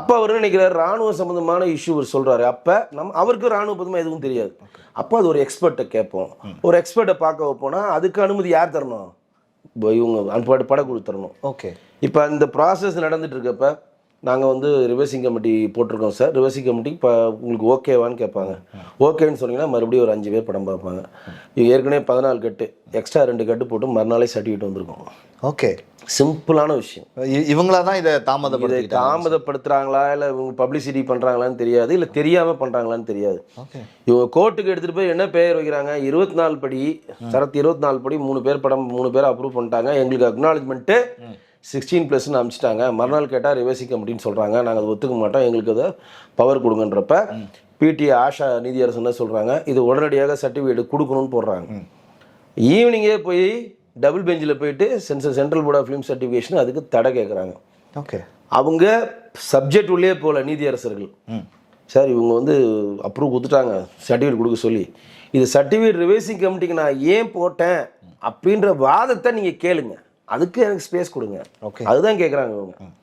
அப்போ அவர் நினைக்கிறார் ராணுவ சம்மந்தமான இஷ்யூ சொல்கிறாரு. அப்போ அவருக்கு ராணுவ பதமாக எதுவும் தெரியாது. அப்போ அது ஒரு எக்ஸ்பர்ட்டை கேட்போம். ஒரு எக்ஸ்பர்ட்டை பார்க்க வைப்போம்னா அதுக்கு அனுமதி யார் தரணும்? இவங்க படக்குழு தரணும். ஓகே. இப்போ இந்த ப்ராசஸ் நடந்துட்டு இருக்கப்ப நாங்கள் வந்து ரிவர்சிங் கமிட்டி போட்டிருக்கோம் சார். ரிவர்சிங் கமிட்டி இப்போ உங்களுக்கு ஓகேவான்னு கேட்பாங்க. ஓகேன்னு சொன்னீங்கன்னா மறுபடியும் ஒரு 5 பேர் படம் பார்ப்பாங்க. ஏற்கனவே 14 கட்டு எக்ஸ்ட்ரா 2 கட்டு போட்டு மறுநாளே சர்டிஃபிகேட் வந்திருக்கும். ஓகே. சிம்பிளான விஷயம். இவங்களா தான் இதை தாமதப்படுத்துறாங்களா இல்லை இவங்க பப்ளிசிட்டி பண்ணுறாங்களான்னு தெரியாது, இல்லை தெரியாமல் பண்ணுறாங்களான்னு தெரியாது. இவங்க கோர்ட்டுக்கு எடுத்துகிட்டு போய் என்ன பெயர் வைக்கிறாங்க, 24 படி சரத்து 24 படி 3 பேர் படம் 3 பேர் அப்ரூவ் பண்ணிட்டாங்க, எங்களுக்கு அக்னாலஜ்மெண்ட்டு 16+ன்னு அனுப்பிச்சிட்டாங்க, மறுநாள் கேட்டால் ரிவர்சிங் கமிட்டின்னு சொல்கிறாங்க, நாங்கள் அதை ஒத்துக்க மாட்டோம், எங்களுக்கு அதை பவர் கொடுங்கன்றப்ப பிடி ஆஷா நீதியரசு என்ன சொல்கிறாங்க, இது உடனடியாக சர்டிஃபிகேட் கொடுக்கணும்னு போடுறாங்க. ஈவினிங்கே போய் டபுள் பெஞ்சில் போயிட்டு central board of film certification அதுக்கு தடை கேட்குறாங்க. ஓகே. அவங்க சப்ஜெக்ட் உள்ளே போகல நீதியரசர்கள். சார் இவங்க வந்து அப்ரூவ் கொடுத்துட்டாங்க சர்டிஃபிகேட் கொடுக்க சொல்லி, இது சர்டிஃபிகேட் ரிவர்சிங் கமிட்டிக்கு நான் ஏன் போட்டேன் அப்படின்ற வாதத்தை நீங்கள் கேளுங்க, அதுக்கு எனக்கு ஸ்பேஸ் கொடுங்க. ஓகே. அதுதான் கேட்குறாங்க அவங்க.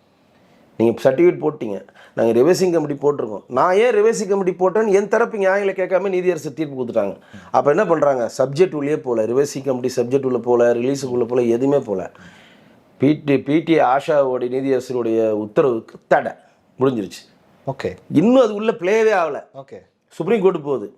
நீங்கள் சர்டிஃபிகேட் போட்டிங்க, நாங்கள் ரிவர்சிங் கமிட்டி போட்டிருக்கோம், நான் ஏன் ரிவர்சிங் கமிட்டி போட்டேன்னு என் தரப்பு நியாயங்களை கேட்காம நீதியரசு தீர்ப்பு கொடுத்துட்டாங்க. அப்போ என்ன பண்ணுறாங்க, சப்ஜெக்ட் உள்ளே போகல, ரிவர்சிங் கமிட்டி சப்ஜெக்ட் உள்ள போகல, ரிலீஸுக்குள்ளே போகல, எதுவுமே போகல. பிடி ஆஷாவோடைய நீதியரசருடைய உத்தரவுக்கு தடை முடிஞ்சிருச்சு. ஓகே. இன்னும் அது உள்ள பிளேவே ஆகலை. ஓகே. சுப்ரீம் கோர்ட்டு போகுது.